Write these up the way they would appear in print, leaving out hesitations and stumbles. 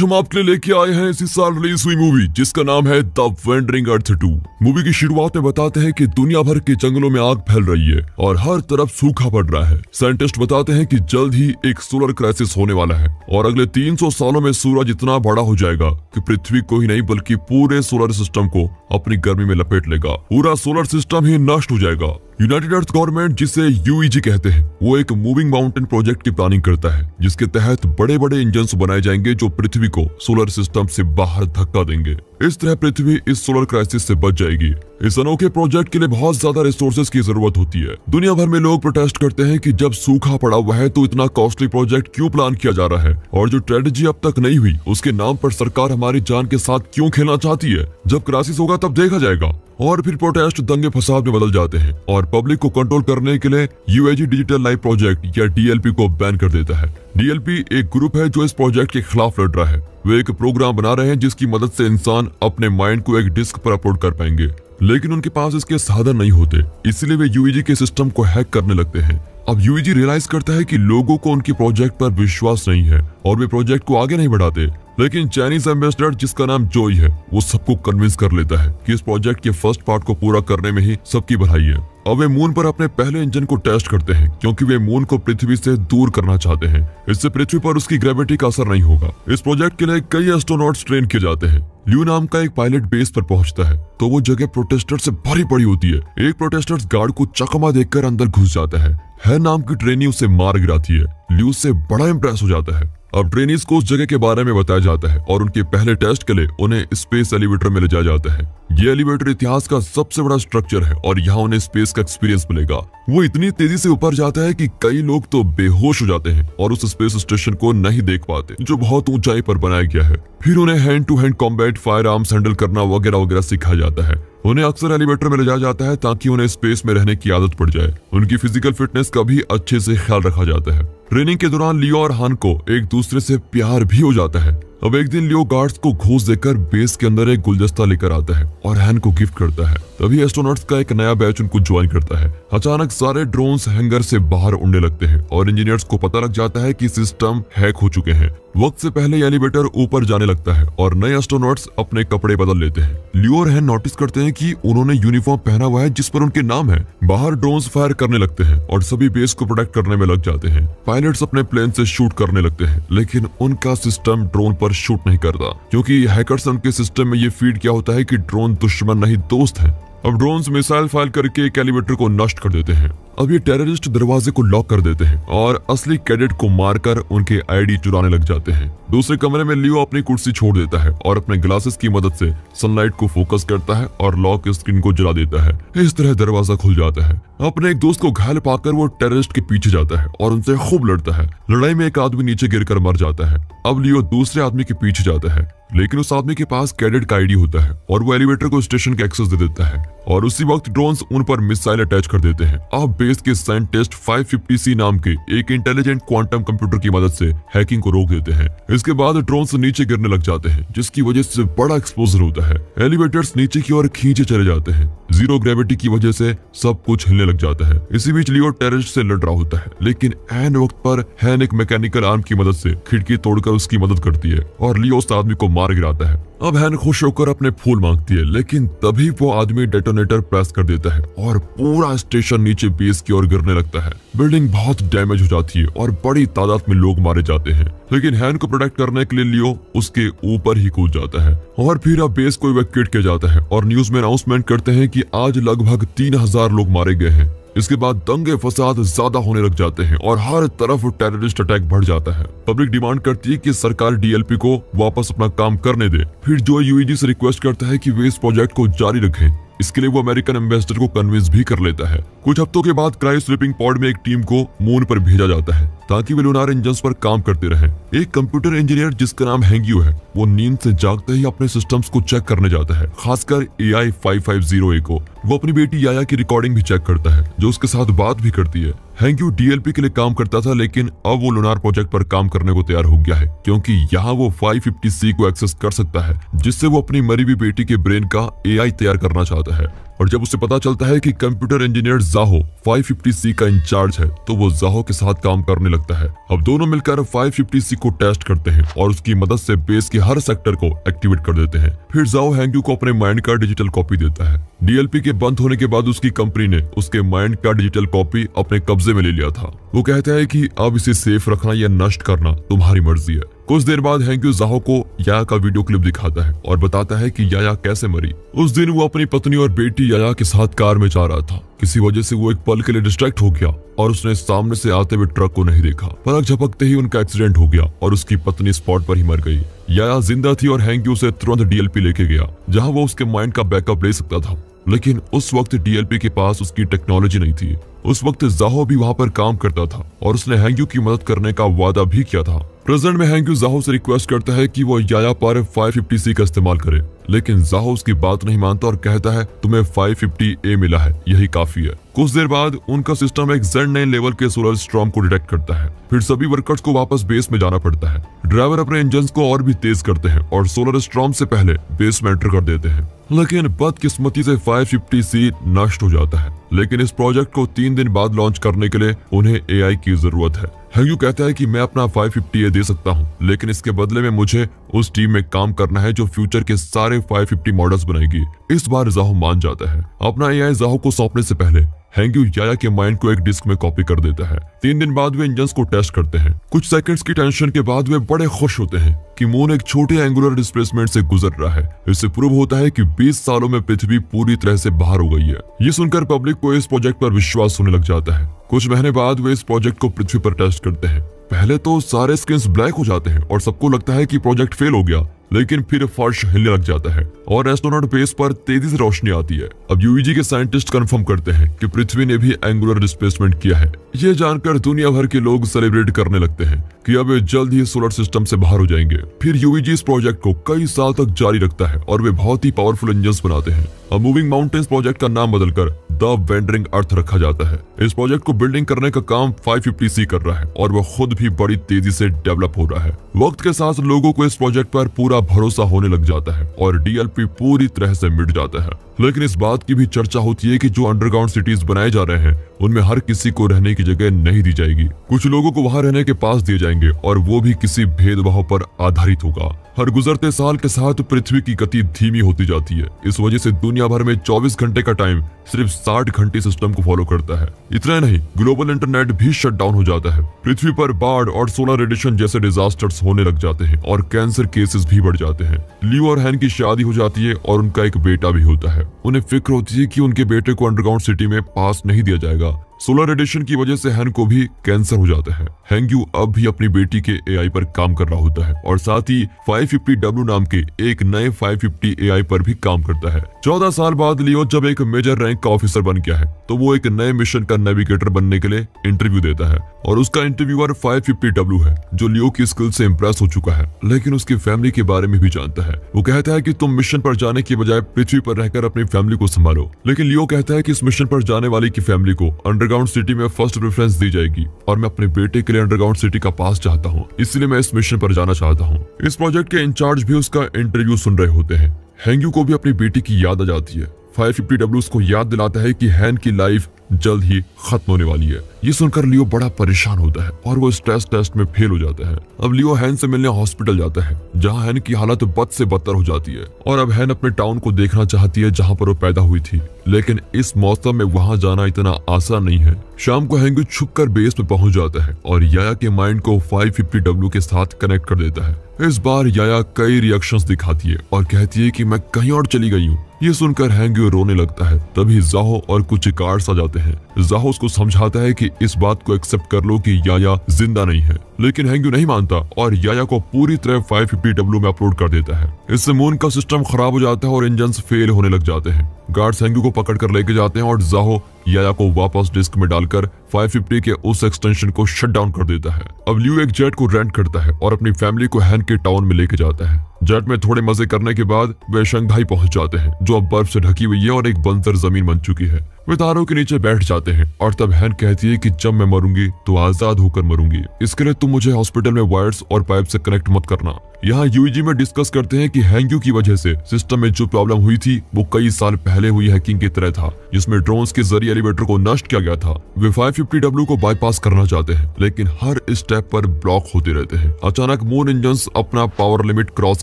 हम आपके लिए लेके आए हैं इसी साल रिलीज हुई मूवी जिसका नाम है द वेंडरिंग अर्थ 2। मूवी की शुरुआत में बताते हैं कि दुनिया भर के जंगलों में आग फैल रही है और हर तरफ सूखा पड़ रहा है। साइंटिस्ट बताते हैं कि जल्द ही एक सोलर क्राइसिस होने वाला है और अगले 300 सालों में सूरज इतना बड़ा हो जाएगा कि पृथ्वी को ही नहीं बल्कि पूरे सोलर सिस्टम को अपनी गर्मी में लपेट लेगा। पूरा सोलर सिस्टम ही नष्ट हो जाएगा। यूनाइटेड अर्थ गवर्नमेंट, जिसे यूईजी कहते हैं, वो एक मूविंग माउंटेन प्रोजेक्ट की प्लानिंग करता है जिसके तहत बड़े बड़े इंजन्स बनाए जाएंगे जो पृथ्वी को सोलर सिस्टम से बाहर धक्का देंगे। इस तरह पृथ्वी इस सोलर क्राइसिस से बच जाएगी। इस अनोखे प्रोजेक्ट के लिए बहुत ज्यादा रिसोर्सेज की जरूरत होती है। दुनिया भर में लोग प्रोटेस्ट करते हैं कि जब सूखा पड़ा हुआ है तो इतना कॉस्टली प्रोजेक्ट क्यों प्लान किया जा रहा है और जो स्ट्रेटेजी अब तक नहीं हुई उसके नाम पर सरकार हमारी जान के साथ क्यों खेलना चाहती है। जब क्राइसिस होगा तब देखा जाएगा। और फिर प्रोटेस्ट दंगे फसाद में बदल जाते हैं और पब्लिक को कंट्रोल करने के लिए यूएजी डिजिटल लाइफ प्रोजेक्ट या डीएलपी को बैन कर देता है। डीएलपी एक ग्रुप है जो इस प्रोजेक्ट के खिलाफ लड़ रहा है। वे एक प्रोग्राम बना रहे हैं जिसकी मदद से इंसान अपने माइंड को एक डिस्क पर अपलोड कर पाएंगे, लेकिन उनके पास इसके साधन नहीं होते, इसलिए वे यूएजी के सिस्टम को हैक करने लगते हैं। अब यूएजी रियलाइज करता है कि लोगों को उनके प्रोजेक्ट पर विश्वास नहीं है और वे प्रोजेक्ट को आगे नहीं बढ़ाते। लेकिन चाइनीज एम्बेसडर, जिसका नाम जोई है, वो सबको कन्विंस कर लेता है कि इस प्रोजेक्ट के फर्स्ट पार्ट को पूरा करने में ही सबकी भलाई है। अब वे मून पर अपने पहले इंजन को टेस्ट करते हैं क्योंकि वे मून को पृथ्वी से दूर करना चाहते हैं। इससे पृथ्वी पर उसकी ग्रेविटी का असर नहीं होगा। इस प्रोजेक्ट के लिए कई एस्ट्रोनॉट्स ट्रेन किए जाते हैं। ल्यू नाम का एक पायलट बेस पर पहुंचता है तो वो जगह प्रोटेस्टर से भरी पड़ी होती है। एक प्रोटेस्टर्स गार्ड को चकमा देखकर अंदर घुस जाता है नाम की ट्रेनी उसे मार गिराती है। ल्यू से बड़ा इंप्रेस हो जाता है। अब ट्रेनीज को उस जगह के बारे में बताया जाता है और उनके पहले टेस्ट के लिए उन्हें स्पेस एलिवेटर में ले जाया जाता है। ये एलिवेटर इतिहास का सबसे बड़ा स्ट्रक्चर है और यहाँ उन्हें स्पेस का एक्सपीरियंस मिलेगा। वो इतनी तेजी से ऊपर जाता है कि कई लोग तो बेहोश हो जाते हैं और उस स्पेस स्टेशन को नहीं देख पाते जो बहुत ऊंचाई पर बनाया गया है। फिर उन्हें hand to hand combat, firearms handle करना वगैरह वगैरह सिखाया जाता है। उन्हें अक्सर एलिवेटर में ले जाया जाता है ताकि उन्हें स्पेस में रहने की आदत पड़ जाए। उनकी फिजिकल फिटनेस का भी अच्छे से ख्याल रखा जाता है। ट्रेनिंग के दौरान लियो और हान को एक दूसरे से प्यार भी हो जाता है। अब एक दिन लियो गार्ड्स को घूस देकर बेस के अंदर एक गुलदस्ता लेकर आता है और हैन को गिफ्ट करता है। तभी एस्ट्रोनॉट्स का एक नया बैच उनको ज्वाइन करता है। अचानक सारे ड्रोन्स हैंगर से बाहर उड़ने लगते हैं और इंजीनियर्स को पता लग जाता है कि सिस्टम हैक हो चुके हैं। वक्त से पहले एलिवेटर ऊपर जाने लगता है और नए एस्ट्रोनॉट्स अपने कपड़े बदल लेते हैं। लियो और हैन नोटिस करते हैं कि उन्होंने यूनिफॉर्म पहना हुआ है जिस पर उनके नाम है। बाहर ड्रोन्स फायर करने लगते हैं और सभी बेस को प्रोटेक्ट करने में लग जाते हैं। पायलट्स अपने प्लेन से शूट करने लगते हैं लेकिन उनका सिस्टम ड्रोन पर शूट नहीं करता क्योंकि हैकर्स ने उनके सिस्टम में ये फीड किया होता है कि ड्रोन दुश्मन नहीं दोस्त है। अब ड्रोन्स मिसाइल फायर करके एक एलिवेटर को नष्ट कर देते हैं। अब ये टेररिस्ट दरवाजे को लॉक कर देते हैं और असली कैडेट को मारकर उनके आईडी चुराने लग जाते हैं। दूसरे कमरे में लियो अपनी कुर्सी छोड़ देता है और अपने ग्लासेस की मदद से सनलाइट को फोकस करता है और लॉक स्क्रीन को जला देता है। इस तरह दरवाजा खुल जाता है। अपने एक दोस्त को घायल पाकर वो टेररिस्ट के पीछे जाता है और उनसे खूब लड़ता है। लड़ाई में एक आदमी नीचे गिरकर मर जाता है। अब लियो दूसरे आदमी के पीछे जाता है लेकिन उस आदमी के पास कैडेट का आईडी होता है और वो एलिवेटर को स्टेशन के एक्सेस दे देता है और उसी वक्त ड्रोन्स उन पर मिसाइल अटैच कर देते हैं। अब बेस के साइंटिस्ट 550C नाम के एक इंटेलिजेंट क्वांटम कंप्यूटर की मदद से हैकिंग को रोक देते हैं। इसके बाद ड्रोन्स नीचे गिरने लग जाते हैं जिसकी वजह से बड़ा एक्सप्लोजन होता है। एलिवेटर्स नीचे की ओर खींचे चले जाते हैं। जीरो ग्रेविटी की वजह से सब कुछ हिलने लग जाता है। इसी बीच लियो टेररिस्ट से लड़ रहा होता है लेकिन ऐन वक्त पर हैन एक मैकेनिकल आर्म की मदद से खिड़की तोड़कर उसकी मदद करती है और लियो उस आदमी को मार गिराता है। अब हैन खुश होकर अपने फूल मांगती है लेकिन तभी वो आदमी डेटोनेटर प्रेस कर देता है और पूरा स्टेशन नीचे बेस की ओर गिरने लगता है। बिल्डिंग बहुत डैमेज हो जाती है और बड़ी तादाद में लोग मारे जाते हैं लेकिन हैन को प्रोटेक्ट करने के लिए लियो उसके ऊपर ही कूद जाता है और फिर अब बेस को इवैक्यूएट किया जाता है और न्यूज में अनाउंसमेंट करते हैं कि आज लगभग 3000 लोग मारे गए हैं। इसके बाद दंगे फसाद ज्यादा होने लग जाते हैं और हर तरफ टेररिस्ट अटैक बढ़ जाता है। पब्लिक डिमांड करती है कि सरकार डीएलपी को वापस अपना काम करने दे। फिर जो यूएजी से रिक्वेस्ट करता है कि वे इस प्रोजेक्ट को जारी रखें। इसके लिए वो अमेरिकन एम्बेसडर को कन्विंस भी कर लेता है। कुछ हफ्तों के बाद क्रायो स्लीपिंग पॉड में एक टीम को मून पर भेजा जाता है ताकि वे लूनार इंजन्स पर काम करते रहें। एक कंप्यूटर इंजीनियर जिसका नाम हैंग्यू है वो नींद से जागते ही अपने सिस्टम्स को चेक करने जाता है, खासकर AI 550A को। वो अपनी बेटी याया की रिकॉर्डिंग भी चेक करता है जो उसके साथ बात भी करती है। हैंग्यू डीएलपी के लिए काम करता था लेकिन अब वो लूनार प्रोजेक्ट पर काम करने को तैयार हो गया है क्योंकि यहाँ वो 550C को एक्सेस कर सकता है जिससे वो अपनी मरी हुई बेटी के ब्रेन का AI तैयार करना चाहता है। और जब उसे पता चलता है कि कंप्यूटर इंजीनियर जाहो 550C का इंचार्ज है तो वो जाहो के साथ काम करने लगता है। अब दोनों मिलकर 550C को टेस्ट करते हैं और उसकी मदद से बेस के हर सेक्टर को एक्टिवेट कर देते हैं। फिर जाओ हैंग्यू को अपने माइंड का डिजिटल कॉपी देता है। डीएलपी के बंद होने के बाद उसकी कंपनी ने उसके माइंड का डिजिटल कॉपी अपने कब्जे में ले लिया था। वो कहता है कि अब इसे सेफ रखना या नष्ट करना तुम्हारी मर्जी है। कुछ देर बाद हैंग्यू जाहो को याया का वीडियो क्लिप दिखाता है और बताता है कि याया कैसे मरी। उस दिन वो अपनी पत्नी और बेटी याया के साथ कार में जा रहा था। किसी वजह से वो एक पल के लिए डिस्ट्रैक्ट हो गया और उसने सामने से आते हुए ट्रक को नहीं देखा। पलक झपकते ही उनका एक्सीडेंट हो गया और उसकी पत्नी स्पॉट पर ही मर गई। याया जिंदा थी और हैंग्यू उसे तुरंत डीएलपी लेके गया जहां वो उसके माइंड का बैकअप ले सकता था, लेकिन उस वक्त डीएलपी के पास उसकी टेक्नोलॉजी नहीं थी। उस वक्त जाहो भी वहां पर काम करता था और उसने हैंग्यू की मदद करने का वादा भी किया था। प्रेजेंट में हैंग्यू जाहो से रिक्वेस्ट करता है कि वो याया पर 550C का इस्तेमाल करे, लेकिन जाहो उसकी बात नहीं मानता और कहता है तुम्हें 550A मिला है, यही काफी है। कुछ देर बाद उनका सिस्टम एक Z9 लेवल के सोलर स्टॉर्म को डिटेक्ट करता है। फिर सभी वर्कर्स को वापस बेस में जाना पड़ता है। ड्राइवर अपने इंजन को और भी तेज करते हैं और सोलर स्टॉर्म से पहले बेस में एंटर कर देते हैं, लेकिन बदकिस्मती से 550C नष्ट हो जाता है। लेकिन इस प्रोजेक्ट को 3 दिन बाद लॉन्च करने के लिए उन्हें AI की जरूरत है। हैंग्यू कहता है कि मैं अपना 550A दे सकता हूं, लेकिन इसके बदले में मुझे उस टीम में काम करना है जो फ्यूचर के सारे 550 मॉडल्स बनाएगी। इस बार जाहो मान जाता है। अपना AI जाहो को सौंपने से पहले हैंग्यू याया के माइंड को एक डिस्क में कॉपी कर देता है। 3 दिन बाद वे इंजन्स को टेस्ट करते हैं। कुछ सेकंड्स की टेंशन के बाद वे बड़े खुश होते हैं कि मून एक छोटे एंगुलर डिस्प्लेसमेंट से गुजर रहा है। इससे प्रूव होता है कि 20 सालों में पृथ्वी पूरी तरह से बाहर हो गई है। ये सुनकर पब्लिक को इस प्रोजेक्ट पर विश्वास होने लग जाता है। कुछ महीने बाद वे इस प्रोजेक्ट को पृथ्वी पर टेस्ट करते हैं। पहले तो सारे स्किन्स ब्लैक हो जाते हैं और सबको लगता है कि प्रोजेक्ट फेल हो गया, लेकिन फिर फर्श हिलने लग जाता है और एस्ट्रोनॉट बेस पर तेजी से रोशनी आती है। अब यूईजी के साइंटिस्ट कंफर्म करते हैं कि पृथ्वी ने भी एंगुलर डिस्प्लेसमेंट किया है। ये जानकर दुनिया भर के लोग सेलिब्रेट करने लगते हैं कि अब वे जल्द ही सोलर सिस्टम से बाहर हो जाएंगे। फिर यूईजी इस प्रोजेक्ट को कई साल तक जारी रखता है और वे बहुत ही पावरफुल इंजन्स बनाते हैं। अब मूविंग माउंटेन्स प्रोजेक्ट का नाम बदलकर द वेंडरिंग अर्थ रखा जाता है। इस प्रोजेक्ट को बिल्डिंग करने का काम 550C कर रहा है और वह खुद भी बड़ी तेजी से डेवलप हो रहा है। वक्त के साथ लोगों को इस प्रोजेक्ट पर पूरा भरोसा होने लग जाता है और डीएलपी पूरी तरह से मिट जाता है। लेकिन इस बात की भी चर्चा होती है कि जो अंडरग्राउंड सिटीज बनाए जा रहे हैं उनमें हर किसी को रहने की जगह नहीं दी जाएगी। कुछ लोगों को वहां रहने के पास दिए जाएंगे और वो भी किसी भेदभाव पर आधारित होगा। हर गुजरते साल के साथ पृथ्वी की गति धीमी होती जाती है। इस वजह से दुनिया भर में 24 घंटे का टाइम सिर्फ 60 घंटे सिस्टम को फॉलो करता है। इतना नहीं, ग्लोबल इंटरनेट भी शट डाउन हो जाता है। पृथ्वी पर बाढ़ और सोलर रेडिएशन जैसे डिजास्टर्स होने लग जाते हैं और कैंसर केसेस भी बढ़ जाते हैं। लियो और हैन की शादी हो जाती है और उनका एक बेटा भी होता है। उन्हें फिक्र होती है कि उनके बेटे को अंडरग्राउंड सिटी में पास नहीं दिया जाएगा। सोलर रेडिएशन की वजह से हैन को भी कैंसर हो जाता है। हैंग्यू अब भी अपनी बेटी के एआई पर काम कर रहा होता है और साथ ही 550W नाम के एक नए 550 एआई पर भी काम करता है। 14 साल बाद लियो जब एक मेजर रैंक का ऑफिसर बन गया है तो वो एक नए मिशन का नेविगेटर बनने के लिए इंटरव्यू देता है और उसका इंटरव्यूअर 550W है जो लियो की स्किल से इंप्रेस हो चुका है, लेकिन उसकी फैमिली के बारे में भी जानता है। वो कहता है कि तुम मिशन पर जाने की बजाय पृथ्वी पर रहकर अपनी फैमिली को संभालो, लेकिन लियो कहता है कि इस मिशन पर जाने वाली की फैमिली को अंडरग्राउंड सिटी में फर्स्ट प्रेफरेंस दी जाएगी और मैं अपने बेटे के लिए अंडरग्राउंड सिटी का पास चाहता हूँ, इसलिए मैं इस मिशन पर जाना चाहता हूँ। इस प्रोजेक्ट के इंचार्ज भी उसका इंटरव्यू सुन रहे होते हैं। हैंग्यू को भी अपनी बेटी की याद आ जाती है। 550W उसको याद दिलाता है कि हैन की लाइफ जल्द ही खत्म होने वाली है। ये सुनकर लियो बड़ा परेशान होता है और वो स्ट्रेस टेस्ट में फेल हो जाता है। अब लियो हैन से मिलने हॉस्पिटल जाता है जहां हैन की हालत बद से बदतर हो जाती है और अब हैन अपने टाउन को देखना चाहती है जहां पर वो पैदा हुई थी, लेकिन इस मौसम में वहां जाना इतना आसान नहीं है। शाम को हैंग्यू छुपकर बेस में पहुंच जाता है और याया के माइंड को 550W के साथ कनेक्ट कर देता है। इस बार याया कई रिएक्शंस दिखाती है और कहती है कि मैं कहीं और चली गई हूँ। ये सुनकर हैंग्यू रोने लगता है। तभी जाहो और कुछ गार्ड्स आ जाते हैं। जाहो उसको समझाता है कि इस बात को एक्सेप्ट कर लो कि याया जिंदा नहीं है, लेकिन हैंग्यू नहीं मानता और याया को पूरी तरह 550W में अपलोड कर देता है। इससे मून का सिस्टम खराब हो जाता है और इंजन्स फेल होने लग जाते हैं। गार्ड्स हैंग्यू को पकड़ कर लेके जाते हैं और जाहो याया को वापस डिस्क में डालकर 550 के उस एक्सटेंशन को शट डाउन कर देता है। अब लियो एक जेट को रेंट करता है और अपनी फैमिली को हैन के टाउन में लेके जाता है। जेट में थोड़े मजे करने के बाद वे शंघाई पहुंच जाते हैं जो अब बर्फ से ढकी हुई है और एक बंजर जमीन बन चुकी है। वे तारों के नीचे बैठ जाते हैं और तब हैन कहती है कि जब मैं मरूंगी तो आजाद होकर मरूंगी, इसके लिए तुम मुझे हॉस्पिटल में वायर्स और पाइप से कनेक्ट मत करना। यहाँ यूईजी में डिस्कस करते हैं कि हैंग्यू की वजह से सिस्टम में जो प्रॉब्लम हुई थी वो कई साल पहले हुई हैकिंग की तरह था, जिसमें ड्रोन्स के जरिए एलिवेटर को नष्ट किया गया था। वे 550W को बाईपास करना चाहते हैं, लेकिन हर स्टेप पर ब्लॉक होते रहते हैं। अचानक मून इंजन्स अपना पावर लिमिट क्रॉस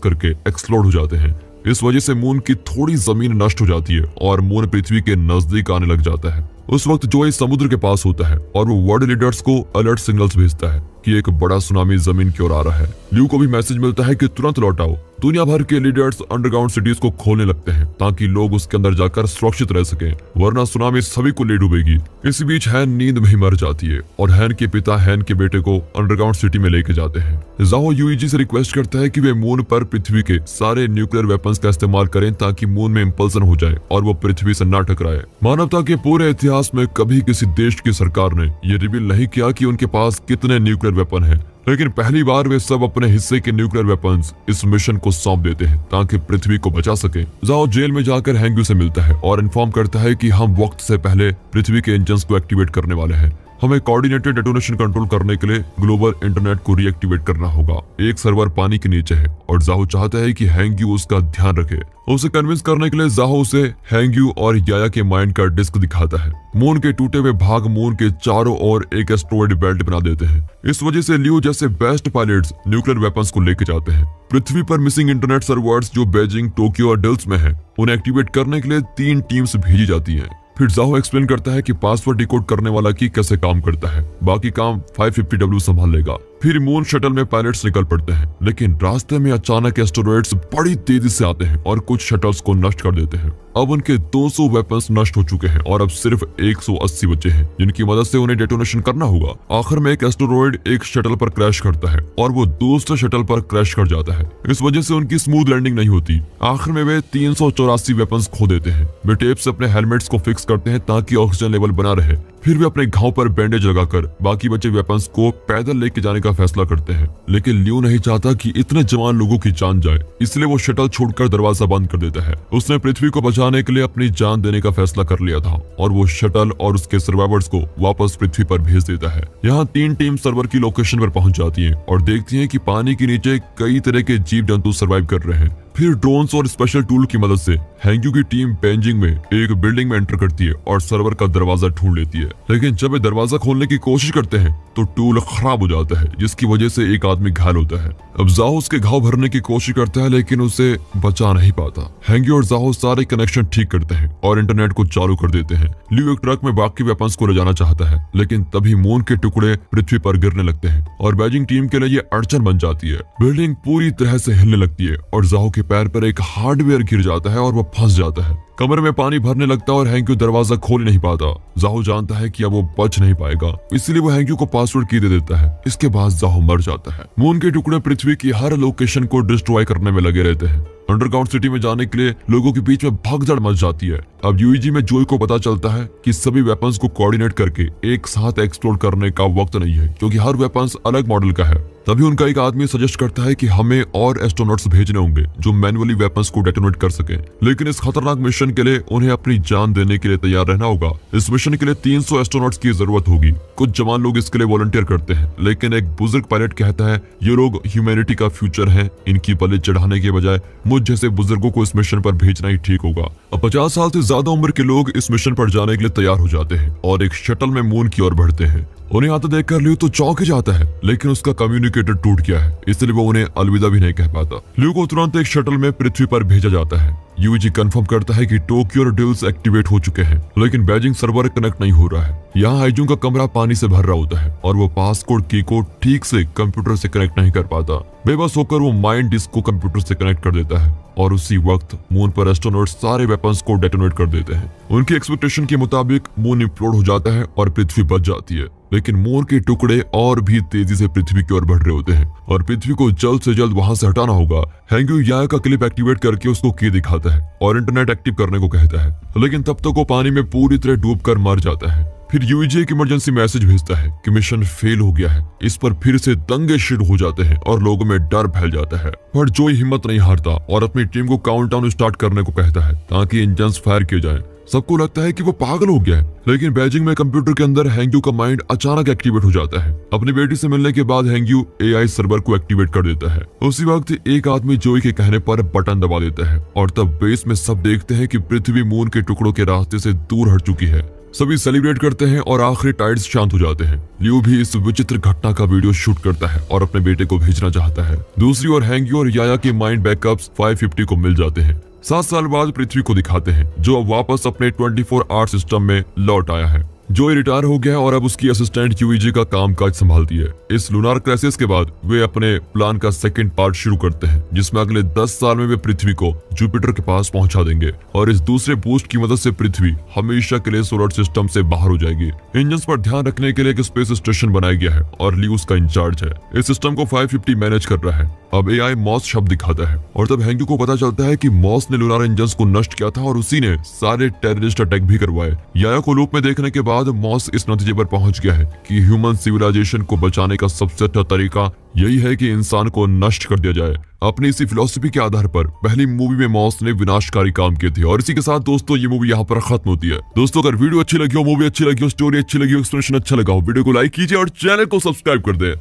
करके एक्सप्लोड हो जाते हैं। इस वजह से मून की थोड़ी जमीन नष्ट हो जाती है और मून पृथ्वी के नजदीक आने लग जाता है। उस वक्त जोई समुद्र के पास होता है और वो वर्ल्ड लीडर्स को अलर्ट सिग्नल्स भेजता है कि एक बड़ा सुनामी जमीन की ओर आ रहा है। ल्यू को भी मैसेज मिलता है कि तुरंत लौट आओ। दुनिया भर के लीडर्स अंडरग्राउंड सिटीज को खोलने लगते हैं ताकि लोग उसके अंदर जाकर सुरक्षित रह सकें, वरना सुनामी सभी को ले डूबेगी। इसी बीच हैन नींद में ही मर जाती है और हैन के पिता हैन के बेटे को अंडरग्राउंड सिटी में लेके जाते हैं। जाओ यूईजी से रिक्वेस्ट करता है कि वे मून पर पृथ्वी के सारे न्यूक्लियर वेपन्स का इस्तेमाल करें ताकि मून में इंपल्सन हो जाए और वो पृथ्वी से न टकराए। मानवता के पूरे इतिहास में कभी किसी देश की सरकार ने ये रिवील नहीं किया कि उनके पास कितने न्यूक्लियर वेपन हैं, लेकिन पहली बार वे सब अपने हिस्से के न्यूक्लियर वेपन्स इस मिशन को सौंप देते हैं ताकि पृथ्वी को बचा सके। जाओ जेल में जाकर हैंग्यू से मिलता है और इन्फॉर्म करता है कि हम वक्त से पहले पृथ्वी के इंजन्स को एक्टिवेट करने वाले हैं। हमें कोऑर्डिनेटेड डेटोनेशन कंट्रोल करने के लिए ग्लोबल इंटरनेट को रीएक्टिवेट करना होगा। एक सर्वर पानी के नीचे है और जाहो चाहता है कि हैंग्यू उसका ध्यान रखे। उसे कन्विंस करने के लिए जाहो उसे हैंग्यू और याया के माइंड का डिस्क दिखाता है। मून के टूटे हुए भाग मून के चारों ओर एक एस्टेरॉयड बेल्ट बना देते हैं। इस वजह से ल्यू जैसे बेस्ट पायलट्स न्यूक्लियर वेपन्स को लेके जाते हैं। पृथ्वी पर मिसिंग इंटरनेट सर्वर्स जो बीजिंग, टोक्यो और डिल्स में है, उन्हें एक्टिवेट करने के लिए 3 टीम्स भेजी जाती हैं। फिर जाहो एक्सप्लेन करता है कि पासवर्ड डिकोड करने वाला की कैसे काम करता है, बाकी काम 550W संभाल लेगा। फिर मून शटल में पायलट्स निकल पड़ते हैं, लेकिन रास्ते में अचानक एस्टेरॉयड्स बड़ी तेजी से आते हैं और कुछ शटल्स को नष्ट कर देते हैं। अब उनके 200 वेपन्स नष्ट हो चुके हैं और अब सिर्फ 180 बचे हैं, जिनकी मदद से उन्हें डेटोनेशन करना होगा। आखिर में एक एस्टेरॉयड एक शटल पर क्रैश करता है और वो दूसरे शटल पर क्रैश कर जाता है। इस वजह से उनकी स्मूथ लैंडिंग नहीं होती। आखिर में वे 384 वेपन्स खो देते हैं। वे टेप से अपने हेलमेट्स को फिक्स करते हैं ताकि ऑक्सीजन लेवल बना रहे। फिर वे अपने घाव पर बैंडेज लगाकर बाकी बचे वेपन्स को पैदल लेके जाने का फैसला करते हैं, लेकिन ल्यू नहीं चाहता कि इतने जवान लोगों की जान जाए, इसलिए वो शटल छोड़कर दरवाजा बंद कर देता है। उसने पृथ्वी को बचाने के लिए अपनी जान देने का फैसला कर लिया था और वो शटल और उसके सर्वाइवर्स को वापस पृथ्वी पर भेज देता है। यहाँ 3 टीम सर्वर की लोकेशन पर पहुंच जाती है और देखती है कि पानी के नीचे कई तरह के जीव जंतु सर्वाइव कर रहे हैं। फिर ड्रोन्स और स्पेशल टूल की मदद से हैंग्यू की टीम बेजिंग में एक बिल्डिंग में एंटर करती है और सर्वर का दरवाजा ढूंढ लेती है, लेकिन जब वे दरवाजा खोलने की कोशिश करते हैं तो टूल खराब हो जाता है, जिसकी वजह से एक आदमी घायल होता है। अब जाहो उसके घाव भरने की कोशिश करता है, लेकिन उसे बचा नहीं पाता। हैंग्यू और जाहो सारे कनेक्शन ठीक करते हैं और इंटरनेट को चालू कर देते हैं। ल्यू एक ट्रक में बाकी वेपन्स को ले जाना चाहता है, लेकिन तभी मून के टुकड़े पृथ्वी पर गिरने लगते हैं और बेजिंग टीम के लिए ये अड़चन बन जाती है। बिल्डिंग पूरी तरह से हिलने लगती है और जाहो के पैर पर एक हार्डवेयर गिर जाता है और वो फंस जाता है। कमरे में पानी भरने लगता है और हैंग्यू दरवाजा खोल नहीं पाता। जाहो जानता है कि अब वो बच नहीं पाएगा, इसलिए वो हैंग्यू को पासवर्ड की दे देता है। इसके बाद जाहो मर जाता है। मून के टुकड़े पृथ्वी की हर लोकेशन को डिस्ट्रॉय करने में लगे रहते हैं। अंडरग्राउंड सिटी में जाने के लिए लोगों के बीच में भगदड़ मच जाती है। अब यूईजी में जोई को पता चलता है कि सभी वेपन्स को कोऑर्डिनेट करके एक साथ एक्सप्लोर करने का वक्त नहीं है, क्योंकि हर वेपन्स अलग मॉडल का है। तभी उनका एक आदमी सजेस्ट करता है कि हमें और एस्ट्रोनॉट्स भेजने होंगे जो मैनुअली वेपन्स को डेटोनेट कर सके, लेकिन इस खतरनाक मिशन के लिए उन्हें अपनी जान देने के लिए तैयार रहना होगा। इस मिशन के लिए 300 एस्ट्रोनॉट्स की जरूरत होगी। कुछ जवान लोग इसके लिए वॉलंटियर करते हैं, लेकिन एक बुजुर्ग पायलट कहता है ये लोग ह्यूमैनिटी का फ्यूचर है, इनकी बलि चढ़ाने के बजाय मुझ जैसे बुजुर्गों को इस मिशन पर भेजना ही ठीक होगा। अब 50 साल से ज्यादा उम्र के लोग इस मिशन पर जाने के लिए तैयार हो जाते हैं और एक शटल में मून की ओर बढ़ते हैं। उन्हें आते देखकर ल्यू तो चौंक जाता है, लेकिन उसका कम्युनिकेटर टूट गया है, इसलिए वो उन्हें अलविदा भी नहीं कह पाता। ल्यू को तुरंत एक शटल में पृथ्वी पर भेजा जाता है। यूजी कंफर्म करता है कि टोक्यो और डिल्स एक्टिवेट हो चुके हैं, लेकिन बेजिंग सर्वर कनेक्ट नहीं हो रहा है। यहाँ हाइजून का कमरा पानी से भर रहा होता है और वो पासकोड की को ठीक से कंप्यूटर से कनेक्ट नहीं कर पाता। बेबस होकर वो माइंड डिस्क को कंप्यूटर से कनेक्ट कर देता है और उसी वक्त मून पर एस्ट्रोनॉट्स सारे वेपन्स को डेटोनेट कर देते हैं। उनकी एक्सपेक्टेशन के मुताबिक मून इंप्लोड हो जाता है और पृथ्वी बच जाती है, लेकिन मून के टुकड़े और भी तेजी से पृथ्वी की ओर बढ़ रहे होते हैं और पृथ्वी को जल्द से जल्द वहां से हटाना होगा। हैंग्यू याया का क्लिप एक्टिवेट करके उसको की दिखाता है और इंटरनेट एक्टिव करने को कहता है, लेकिन तब तक वो पानी में पूरी तरह डूबकर मर जाता है। फिर यूईजी एक इमरजेंसी मैसेज भेजता है कि मिशन फेल हो गया है। इस पर फिर से दंगे शुरू हो जाते हैं और लोगों में डर फैल जाता है। पर जोई हिम्मत नहीं हारता और अपनी टीम को काउंटडाउन स्टार्ट करने को कहता है ताकि इंजन्स फायर किए जाएं। सबको लगता है कि वो पागल हो गया है, लेकिन बेजिंग में कंप्यूटर के अंदर हैंग्यू का माइंड अचानक एक्टिवेट हो जाता है। अपनी बेटी से मिलने के बाद हैंग्यू एआई सर्वर को एक्टिवेट कर देता है। उसी वक्त एक आदमी जोई के कहने पर बटन दबा देता है और तब बेस में सब देखते हैं कि पृथ्वी मून के टुकड़ों के रास्ते से दूर हट चुकी है। सभी सेलिब्रेट करते हैं और आखिरी टाइड्स शांत हो जाते हैं। लियो भी इस विचित्र घटना का वीडियो शूट करता है और अपने बेटे को भेजना चाहता है। दूसरी ओर हैंग्यू और याया के माइंड बैकअप्स 550 को मिल जाते हैं। 7 साल बाद पृथ्वी को दिखाते हैं, जो अब वापस अपने 24 आवर सिस्टम में लौट आया है। जोई रिटायर हो गया और अब उसकी असिस्टेंट यूईजी का कामकाज संभालती है। इस लूनार क्राइसिस के बाद वे अपने प्लान का सेकंड पार्ट शुरू करते हैं, जिसमें अगले 10 साल में वे पृथ्वी को जुपिटर के पास पहुंचा देंगे और इस दूसरे बूस्ट की मदद से पृथ्वी हमेशा के लिए सोलर सिस्टम से बाहर हो जाएगी। इंजन्स पर ध्यान रखने के लिए एक स्पेस स्टेशन बनाया गया है और लियो उसका इंचार्ज है। इस सिस्टम को 550 मैनेज कर रहा है। अब एआई मॉस शब्द दिखाता है और तब हैंग्यू को पता चलता है कि मॉस ने लूनार इंजन्स को नष्ट किया था और उसी ने सारे टेररिस्ट अटैक भी करवाए। याया को लूप में देखने के बाद मॉस इस नतीजे पर पहुंच गया है कि ह्यूमन सिविलाइजेशन को बचाने का सबसे अच्छा तरीका यही है कि इंसान को नष्ट कर दिया जाए। अपनी इसी फिलॉसफी के आधार पर पहली मूवी में मॉस ने विनाशकारी काम किए थे। और इसी के साथ दोस्तों ये मूवी यहाँ पर खत्म होती है। दोस्तों अगर वीडियो अच्छी लगी हो, मूवी अच्छी लगी हो, स्टोरी अच्छी लगी हो, एक्सप्लेनेशन अच्छा लगा हो, वीडियो को लाइक कीजिए और चैनल को सब्सक्राइब कर दे।